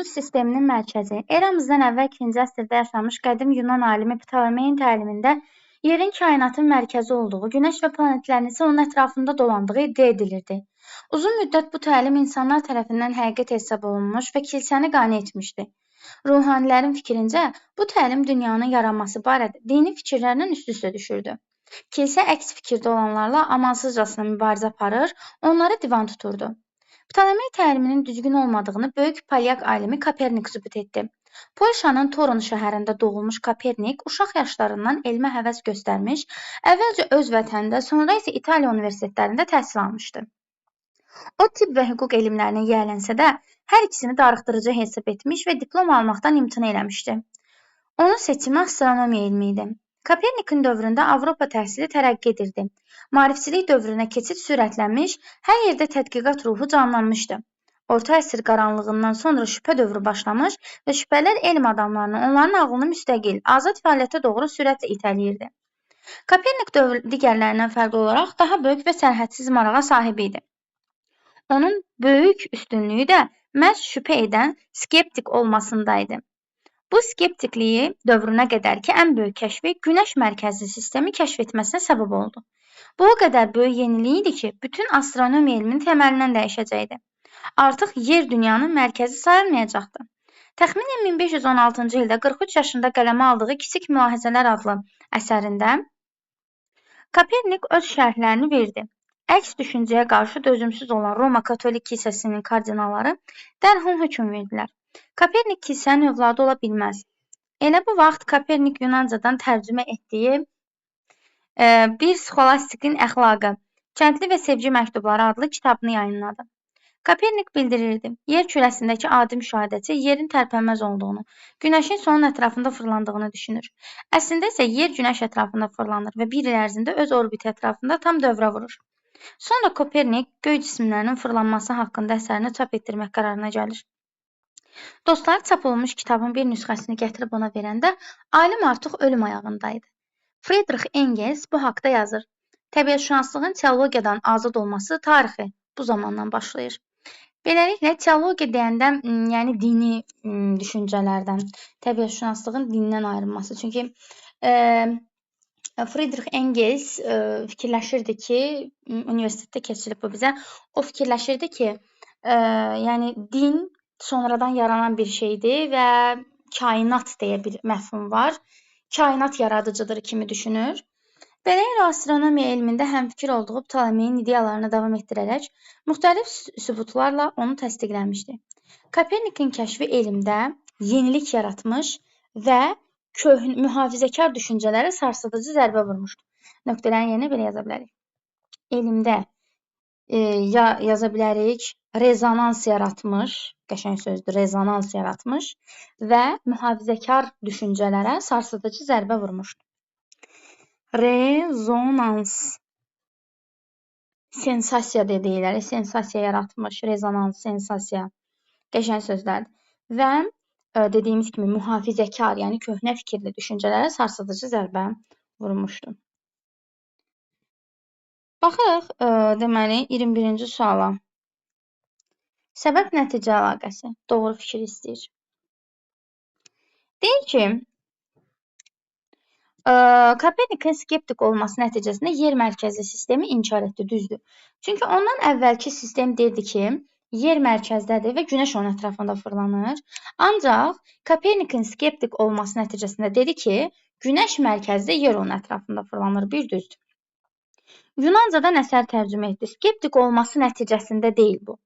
Sol sisteminin mərkəzi. Eramızdan əvvəl 2-ci əsrdə yaşamış qədim Yunan alimi Ptolemeyin təlimində yerin kainatın mərkəzi olduğu, günəş və planetlərin isə onun ətrafında dolandığı iddia edilirdi. Uzun müddət bu təlim insanlar tərəfindən həqiqət hesab olunmuş və kilsəni qane etmişdi. Ruhanilərin fikrincə, bu təlim dünyanın yaranması barədə dini fikirlərlə üst-üstə düşürdü. Kilsə əks fikirdə olanlarla amansızcasına mübarizə aparır, onları divan tuturdu. Ptolemey təliminin düzgün olmadığını böyük polyak alimi Kopernik sübut etdi. Polşanın Torun şəhərində doğulmuş Kopernik uşaq yaşlarından elmə həvəs göstərmiş, əvvəlcə öz vətənində, sonra isə İtaliya universitetlərində təhsil almışdı. O, tibb və hüquq elmlərinə yiyələnsə də, hər ikisini darıxdırıcı hesab etmiş və diplom almaqdan imtina eləmişdi. Onun seçimi astronomiya elmi idi. Kopernikin dövründə Avropa təhsili tərəqqi edirdi. Maarifçilik dövrünə keçid sürətlənmiş, hər yerdə tədqiqat ruhu canlanmışdı. Orta əsr qaranlığından sonra şübhə dövrü başlamış və şübhələr elm adamlarını, onların ağlını müstəqil, azad fəaliyyətə doğru sürətlə itələyirdi. Kopernik digərlərindən fərqli olaraq daha böyük və sərhədsiz marağa sahib idi. Onun böyük üstünlüyü də məhz şübhə edən skeptik olmasındaydı. Bu skeptikliyi dövrünə qədərki ən böyük kəşfi Günəş mərkəzli sistemi kəşf etməsinə səbəb oldu. Bu o qədər böyük yenilik idi ki, bütün astronomiya elminin təməlindən dəyişəcəkdi. Artıq yer dünyanın mərkəzi sayılmayacaqdı. Təxminən 1516-cı ildə 43 yaşında qələmə aldığı Kiçik Mülahizələr adlı əsərində Kopernik öz şərhlərini verdi. Əks düşüncəyə qarşı dözümsüz olan Roma Katolik kilsəsinin kardinalları dərhal hökm verdilər. Kopernik kilsənin övladı ola bilməz. Elə bu vaxt Kopernik Yunancadan tərcümə etdiyi bir sxolastikin əxlaqı, Kəndli və Sevgi məktubları adlı kitabını yayınladı. Kopernik bildirirdi, yer kürəsindəki adi müşahidəçi yerin tərpənməz olduğunu, günəşin sonun ətrafında fırlandığını düşünür. Əslində isə yer günəş ətrafında fırlanır və bir il ərzində öz orbiti ətrafında tam dövrə vurur. Sonra Kopernik göy cisimlərinin fırlanması haqqında əsərini çap etdirmək qərarına gəlir. Dostları çap olunmuş kitabın bir nüsxəsini gətirib ona verəndə alim artıq ölüm ayağındaydı. Friedrich Engels bu haqda yazır. Təbiətşünaslığın teologiyadan azad olması tarixi bu zamandan başlayır. Beləliklə, teologiya deyəndə, yəni dini düşüncələrdən, təbiətşünaslığın dindən ayrılması. Çünki Friedrich Engels fikirləşirdi ki, universitetdə keçirilib bu bizə, o fikirləşirdi ki, yəni din sonradan yaranan bir şeydir və kainat deyə bir məfhum var. Kainat yaradıcıdır kimi düşünür. Beləliklə, astronomiya elmində həmfikir olduğu Ptolemeyin ideyalarını davam etdirərək müxtəlif sübutlarla onu təsdiqləmişdi. Kopernikin kəşfi elmdə yenilik yaratmış və mühafizəkar düşüncələrə sarsıdıcı zərbə vurmuşdu. Nöqtələrin yerinə belə yaza bilərik. Elmdə yaza bilərik, rezonans yaratmış, qəşəng sözdür, rezonans yaratmış və mühafizəkar düşüncələrə sarsıdıcı zərbə vurmuşdu. Rezonans. Sensasiya deyirlər, sensasiya yaratmış, rezonans, sensasiya. Qəşəng sözlərdir. Və dediyimiz kimi mühafizəkar, yəni köhnə fikirli düşüncələrə sarsıdıcı zərbə vurmuşdu. Baxaq, deməli, 21-ci suala. Səbəb-nəticə əlaqəsi. Doğru fikir istəyir. Deyir ki, Kopernikin skeptik olması nəticəsində yer mərkəzli sistemi inkar etdi, düzdür. Çünki ondan əvvəlki sistem deyirdi ki, yer mərkəzdədir və günəş onun ətrafında fırlanır. Ancaq Kopernikin skeptik olması nəticəsində dedi ki, günəş mərkəzdə, yer onun ətrafında fırlanır, bir düzdür. Yunancadan əsər tərcümə etdi. Skeptik olması nəticəsində deyil bu.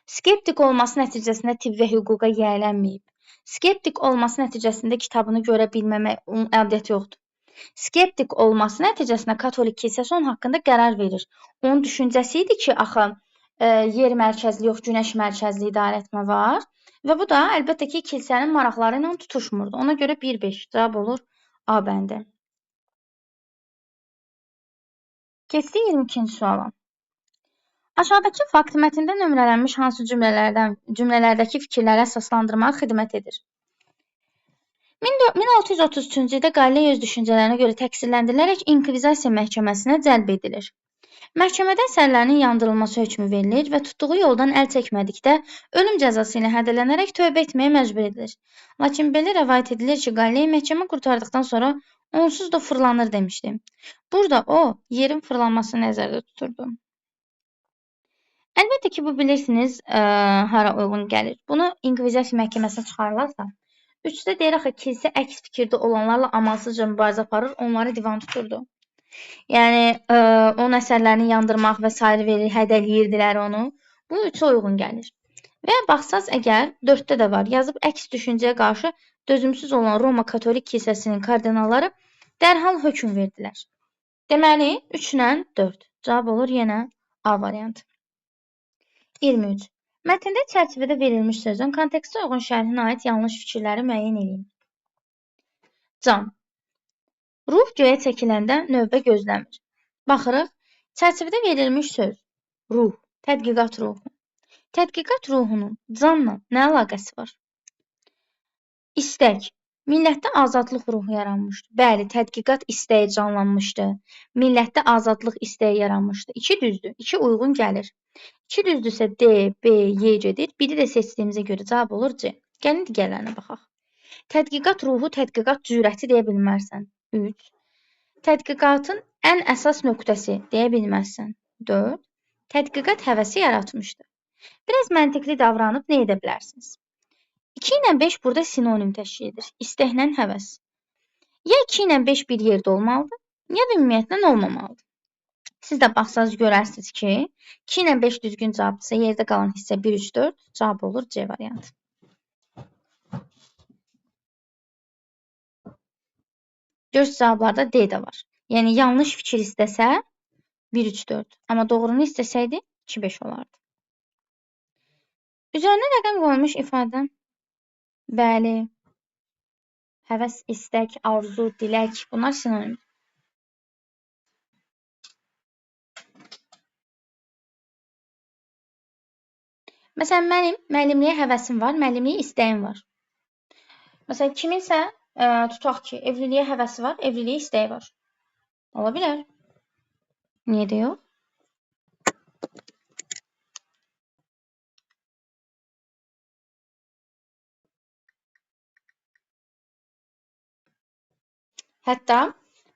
Skeptik olması nəticəsində tibb və hüquqa yiyələnməyib. Skeptik olması nəticəsində kitabını görə bilməmək ədiyyəti yoxdur. Skeptik olması nəticəsində Katolik kilsəsi onun haqqında qərar verir. Onun düşüncəsi idi ki, axı yer mərkəzli yox, günəş mərkəzli idarə etmə var və bu da əlbəttə ki, kilsənin maraqları ilə tutuşmurdu. Ona görə 1-5 cavab olur A bəndi. Keçdik 22-ci suala. Aşağıdakı fakt mətndə nömrələnmiş hansı cümlələrdəki fikirləri əsaslandırmağa xidmət edir? 1633-cü ildə Galiley öz düşüncələrinə görə təqsirləndirilərək İnkvizasiya məhkəməsinə cəlb edilir. Məhkəmədə əsərlərinin yandırılması hökmü verilir və tutduğu yoldan əl çəkmədikdə ölüm cəzası ilə hədələnərək tövbə etməyə məcbur edilir. Lakin belə rəvayət edilir ki, Qaliyə məhkəmə qurtardıqdan sonra onsuz da fırlanır demişdi. Burada o, yerin fırlanmasını nəzərdə tuturdu. Əlbəttə ki, bu bilirsiniz, hara uyğun gəlir. Bunu İnkvizisiya məhkəməsinə çıxarlarsa, 3-də deyir axı, kilsə əks fikirdə olanlarla amansızca mübarizə aparır, onları divan tuturdu. Yəni, onun əsərlərini yandırmaq və s. verir, hədələyirdilər onu. Bu 3-ə uyğun gəlir. Və baxsaz əgər 4-də də var, yazıb əks düşüncəyə qarşı dözümsüz olan Roma Katolik kilsəsinin kardinalları dərhal hökm verdilər. Deməli, 3 ilə 4. Cavab olur yenə A variantı. 23. Mətndə çərçivədə verilmiş sözün kontekstə uyğun şərhinə aid yanlış fikirləri müəyyən edin. Can. Ruh göyə çəkiləndə növbə gözləmir. Baxırıq, çərçivədə verilmiş söz ruh, tədqiqat ruhu. Tədqiqat ruhunun canla nə əlaqəsi var? İstək. Millətdə azadlıq ruhu yaranmışdı. Bəli, tədqiqat istəyi canlanmışdı. Millətdə azadlıq istəyi yaranmışdı. 2 düzdür, 2 uyğun gəlir. 2 düzdürsə D, B, Y gedir. Biri də seçdiyimizə görə cavab olur C. Gəlin digərlərinə baxaq. Tədqiqat ruhu, tədqiqat cürəti deyə bilmərsən. 3. Tədqiqatın ən əsas nöqtəsi deyə bilməzsən. 4. Tədqiqat həvəsi yaratmışdı. Biraz məntiqli davranıb nə edə bilərsiniz? 2 ilə 5 burada sinonim təşkil edir. İstəklə həvəs. Ya 2 ilə 5 bir yerdə olmalıdır, ya da ümumiyyətlə olmamalıdır. Siz də baxsanız görərsiniz ki, 2 ilə 5 düzgün cavabdırsa, yerdə qalan hissə 1, 3, 4 cavab olur C variantı. Göz cavablarda D də var. Yəni, yanlış fikir istəsə 1, 3, 4. Amma doğrunu istəsəydi 2, 5 olardı. Üzərinə rəqəm qoyulmuş ifadə. Bəli. Həvəs, istək, arzu, dilək. Bunlar sinonim. Məsələn, mənim müəllimliyə həvəsim var, müəllimliyə istəyim var. Məsələn, kiminsə tutaq ki, evliliyə həvəsi var, evliliyə istəyi var. Ola bilər. Niyə də yox? Hətta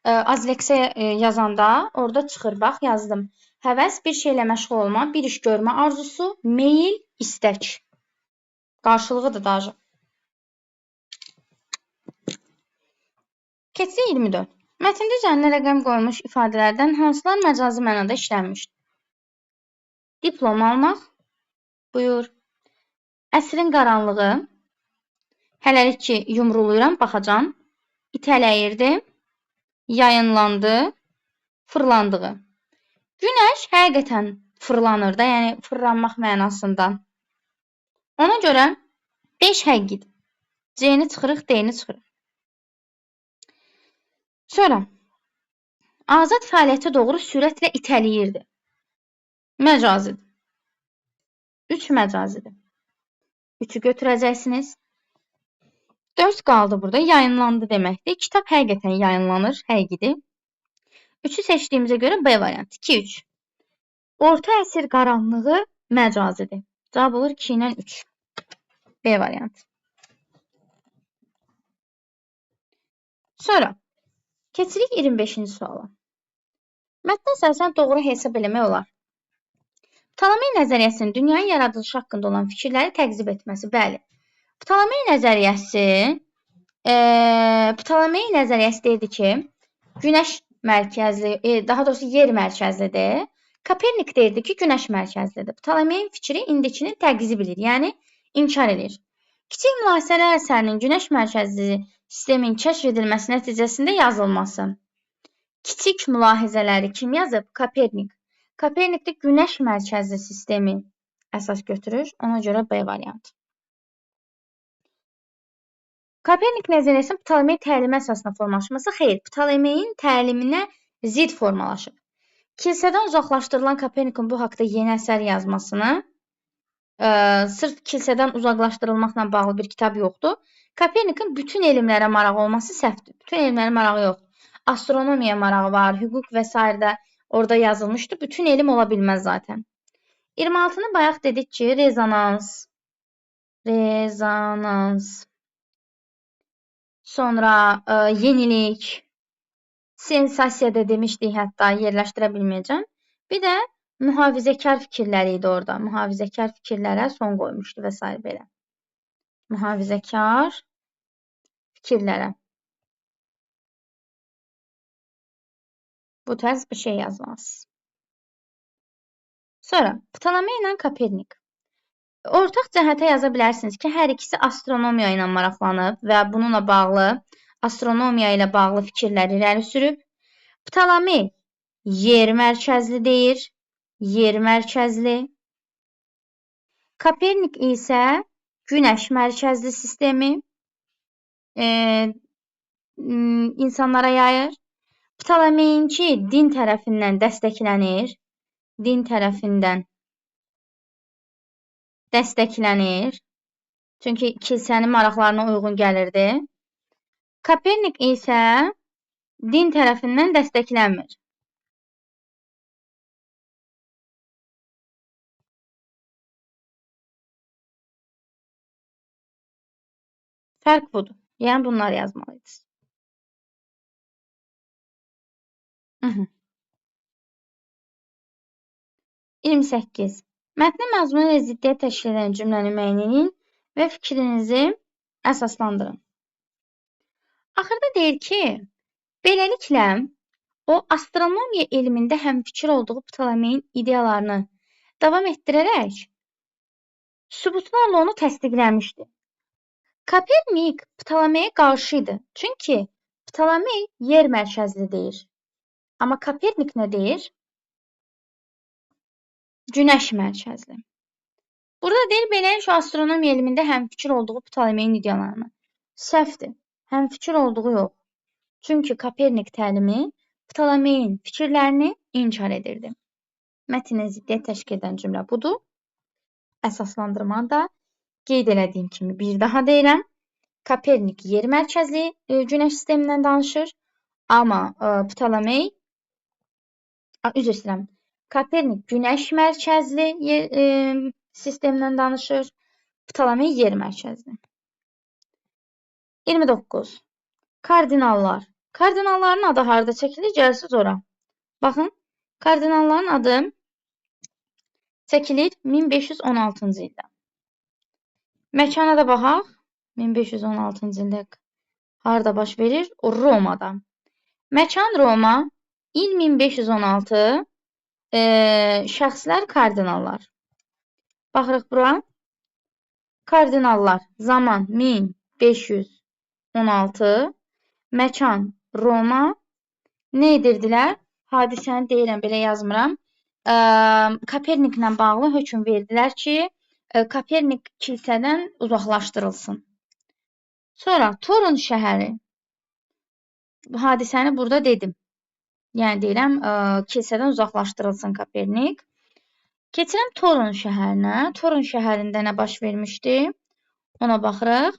Azleksə yazanda orada çıxır, bax, yazdım. Həvəs bir şeylə məşğul olma, bir iş görmə arzusu, meyil, istək. Qarşılığıdır da. Keçid 24. Mətndə üzərinə rəqəm qoyulmuş ifadələrdən hansılar məcazi mənada işlənmişdir? Diplom almaq, buyur. Əsrin qaranlığı, hələlik ki, yumruluyuram, baxacam. İtələyirdi, yayınlandı, fırlandığı. Günəş həqiqətən fırlanır da, yəni fırlanmaq mənasında. Ona görə 5 həqiqidir. C-ni çıxırıq, D-ni çıxırıq. Sonra, azad fəaliyyətə doğru sürətlə itələyirdi. Məcazidir. 3 məcazidir. 3-ü götürəcəksiniz. 4 qaldı burada. Yayınlandı deməkdir. Kitab həqiqətən yayınlanır, həqiqidir. 3-ü seçdiyimizə görə B variantı. 2-3. Orta əsr qaranlığı məcazidir. Cavab olur 2 ilə 3. B variantı. Sonra, keçirik 25-ci suala. Mətndə əsasən doğru hesab eləmək olar. Ptolemey nəzəriyyəsinin dünyanın yaradılışı haqqında olan fikirləri təqzib etməsi. Bəli. Ptolemey nəzəriyyəsi deyirdi ki, günəş mərkəzli, daha doğrusu yer mərkəzlidir. Kopernik deyirdi ki, günəş mərkəzlidir. Ptolemeyin fikri indikini təqzib edir, yəni inkar edir. Kiçik mülahisələr əsərinin günəş mərkəzli sistemin kəşf edilməsi nəticəsində yazılması. Kiçik mülahizələri kim yazıb? Kopernik. Kopernikdə günəş mərkəzli sistemi əsas götürür. Ona görə B variantı. Kopernik nəzəriyyəsinin Ptolemey təlimi əsasında formalaşması xeyr, Ptolemeyin təliminə zid formalaşıb. Kilsədən uzaqlaşdırılan Kopernikin bu haqda yeni əsər yazmasını, sırf kilsədən uzaqlaşdırılmaqla bağlı bir kitab yoxdur. Kopernikin bütün elmlərə marağı olması səhvdir. Bütün elmlərə marağı yoxdur. Astronomiya marağı var, hüquq və s. Orada yazılmışdı. Bütün elm ola bilməz zaten. 26'nı bayaq dedik ki, rezonans. Rezonans. Sonra yenilik. Sensasiyada demişdik, hətta yerləşdirə bilməyəcəm. Bir də mühafizəkar fikirləri idi orada. Mühafizəkar fikirlərə son qoymuşdu və s. belə. Mühafizəkar fikirlərə. Bu tərz bir şey yazmalısınız. Sonra Ptolemey ilə Kopernik. Ortaq cəhətə yaza bilərsiniz ki, hər ikisi astronomiya ilə maraqlanıb və bununla bağlı astronomiya ilə bağlı fikirləri irəli sürüb. Ptolemey yer mərkəzli deyir. Yer mərkəzli. Kopernik isə günəş mərkəzli sistemi insanlara yayır. Ptolemeyinki din tərəfindən dəstəklənir. Din tərəfindən dəstəklənir. Çünki kilsənin maraqlarına uyğun gəlirdi. Kopernik isə din tərəfindən dəstəklənmir. Fərq budur. Yəni bunları yazmalıyız. 28. Mətnin məzmunu ilə ziddiyyət təşkil edən cümləni müəyyən edin və fikrinizi əsaslandırın. Axırda deyir ki, beləliklə o astronomiya elmində həmfikir olduğu Ptolemeyin ideyalarını davam etdirərək sübutlarla onu təsdiqləmişdi. Kopernik Ptolemeyə qarşı idi. Çünki Ptolemey yer mərkəzli deyir. Amma Kopernik nə deyir? Günəş mərkəzli. Burada deyir, beləliklə astronomiya elmində həmfikir olduğu Ptolemeyin ideyalarını. Səhvdir. Həmfikir olduğu yox. Çünki Kopernik təlimi Ptolemeyin fikirlərini inkar edirdi. Mətnə ziddiyyət təşkil edən cümlə budur. Əsaslandırmanı da qeyd elədiyim kimi bir daha deyirəm. Kopernik yer mərkəzli günəş sistemindən danışır. Amma Ptolemey, üzr istəyirəm, Kopernik günəş mərkəzli sistemdən danışır. Ptolemey yer mərkəzli. 29. Kardinallar. Kardinalların adı harda çəkilir? Gəlsiz ora. Baxın, kardinalların adı çəkilir 1516-cı ildə. Məkana da baxaq. 1516-cı ildə harda baş verir? Romada. Məkan Roma, il 1516, şəxslər kardinallar. Baxırıq bura. Kardinallar, zaman 1516, məkan Roma. Nə edirdilər? Hadisəni deyirəm, belə yazmıram. Koperniklə bağlı hökm verdilər ki, Kopernik kilsədən uzaqlaşdırılsın. Sonra Torun şəhəri. Hadisəni burada dedim. Yəni deyirəm, kilsədən uzaqlaşdırılsın Kopernik. Keçirəm Torun şəhərinə. Torun şəhərində nə baş vermişdi? Ona baxırıq.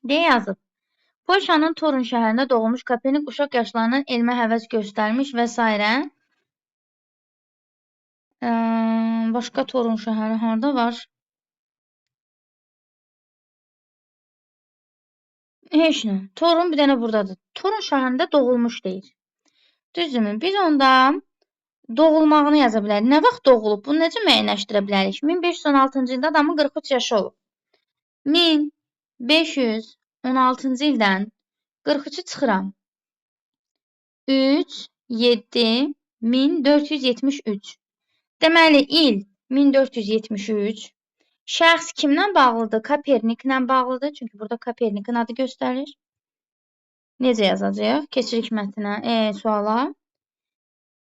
Deyə yazıb. Polşanın Torun şəhərində doğulmuş Kopernik uşaq yaşlarından elmə həvəs göstərmiş və s. Başqa Torun şəhəri harda var? Heç nə. Torun bir dənə buradadır. Torun şəhərində doğulmuş deyir. Düzdürmü? Biz onda doğulmağını yaza bilərik. Nə vaxt doğulub? Bunu necə müəyyənləşdirə bilərik? 1516-cı ildə adamın 43 yaşı olub. 1516-cı ildən 43-ü çıxıram. 3, 7, 1473. Deməli, il 1473. Şəxs kimlə bağlıdır? Koperniklə bağlıdır. Çünki burada Kopernikin adı göstərir. Necə yazacaq? Keçirik mətnə, suala.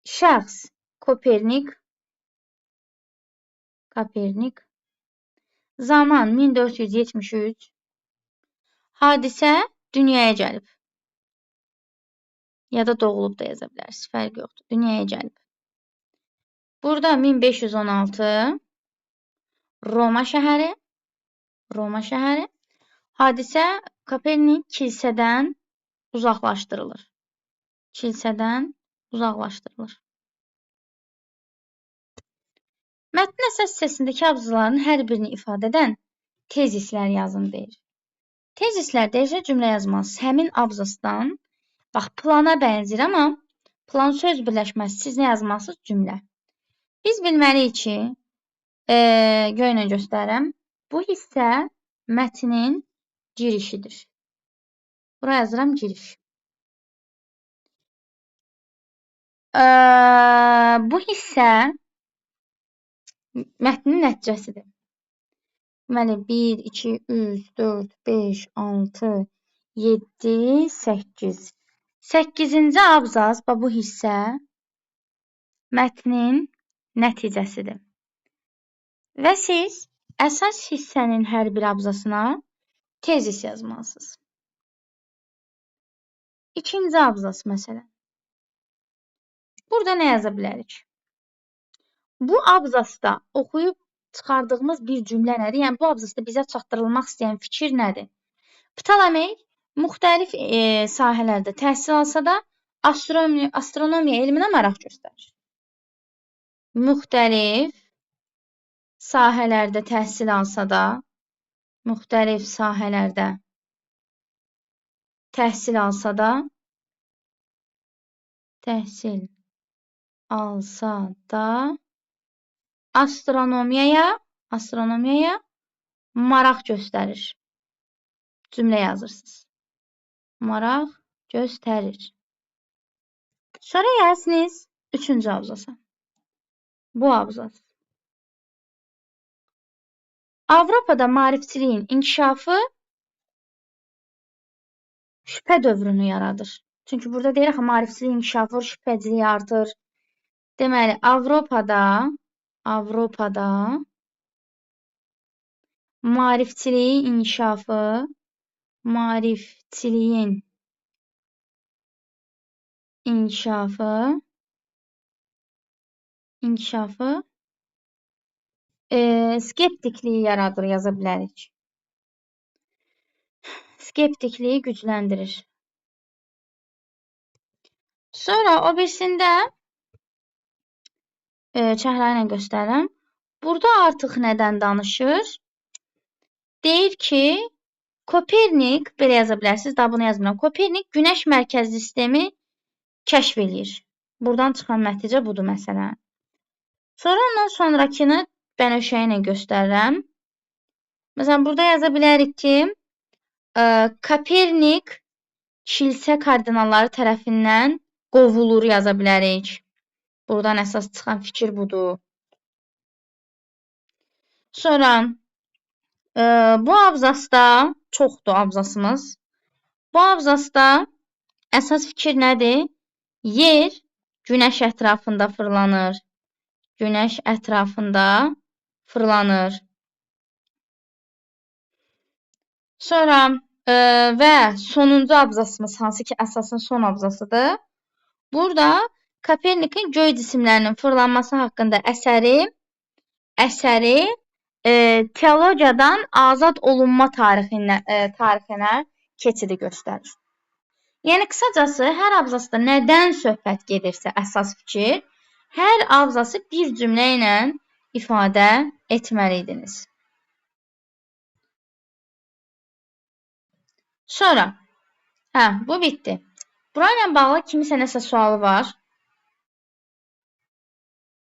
Şəxs Kopernik. Zaman 1473. Hadisə dünyaya gəlib. Ya da doğulub da yaza bilərsiniz. Fərq yoxdur. Dünyaya gəlib. Burada 1516 Roma şəhəri. Hadisə Kopernik kilsədən uzaqlaşdırılır. Mətnin əsas hissəsindəki abzaların hər birini ifadə edən tezislər yazın deyir. Tezislər deyirsə cümlə yazmalısınız. Həmin abzasdan, bax, plana bənzir, amma plan söz birləşməsi. Siz nə yazmalısınız? Cümlə. Biz bilməliyik ki, göylə göstərirəm. Bu hissə mətnin girişidir. Bura yazıram giriş. Bu hissə mətnin nəticəsidir. Deməli, 1, 2, 3, 4, 5, 6, 7, 8. 8-ci abzas, bu hissə mətnin nəticəsidir. Və siz əsas hissənin hər bir abzasına tezis yazmalısınız. İkinci abzas məsələn. Burada nə yaza bilərik? Bu abzasda oxuyub çıxardığımız bir cümlə nədir? Yəni, bu abzasda bizə çatdırılmaq istəyən fikir nədir? Ptolemey müxtəlif sahələrdə təhsil alsa da, astronomiya elminə maraq göstərir. Müxtəlif sahələrdə təhsil alsa da, astronomiyaya maraq göstərir. Cümlə yazırsınız. Maraq göstərir. Sonra gəlirsiniz 3-cü abzasa. Bu abzas. Avropada maarifçiliyin inkişafı şübhə dövrünü yaradır. Çünki burada deyir axı, maarifçiliyin inkişafı, şübhəciliyi artır. Deməli, Avropada maarifçiliyin inkişafı skeptikliyi yaradır, yaza bilərik. Skeptikliyi gücləndirir. Sonra o birisində çəhra ilə göstərirəm. Burada artıq nədən danışır? Deyir ki, Kopernik, belə yaza bilərsiniz, daha bunu yazmıram. Kopernik günəş mərkəzli sistemi kəşf edir. Buradan çıxan nəticə budur məsələn. Sonra ondan sonrakını bənövşəyi ilə göstərirəm. Məsələn, burada yaza bilərik ki, Kopernik kilsə kardinalları tərəfindən qovulur, yaza bilərik. Buradan əsas çıxan fikir budur. Sonra bu abzasda, çoxdur abzasımız. Bu abzasda əsas fikir nədir? Yer günəş ətrafında fırlanır. Sonra və sonuncu abzasımız, hansı ki əsasın son abzasıdır. Burada Kopernikin göy cisimlərinin fırlanması haqqında əsəri teologiyadan azad olunma tarixinə keçidi göstərir. Yəni, qısacası, hər abzasda nədən söhbət gedirsə əsas fikir, hər abzası bir cümlə ilə ifadə etməliydiniz. Sonra, bu bitdi. Burayla bağlı kimisə nəsə sualı var.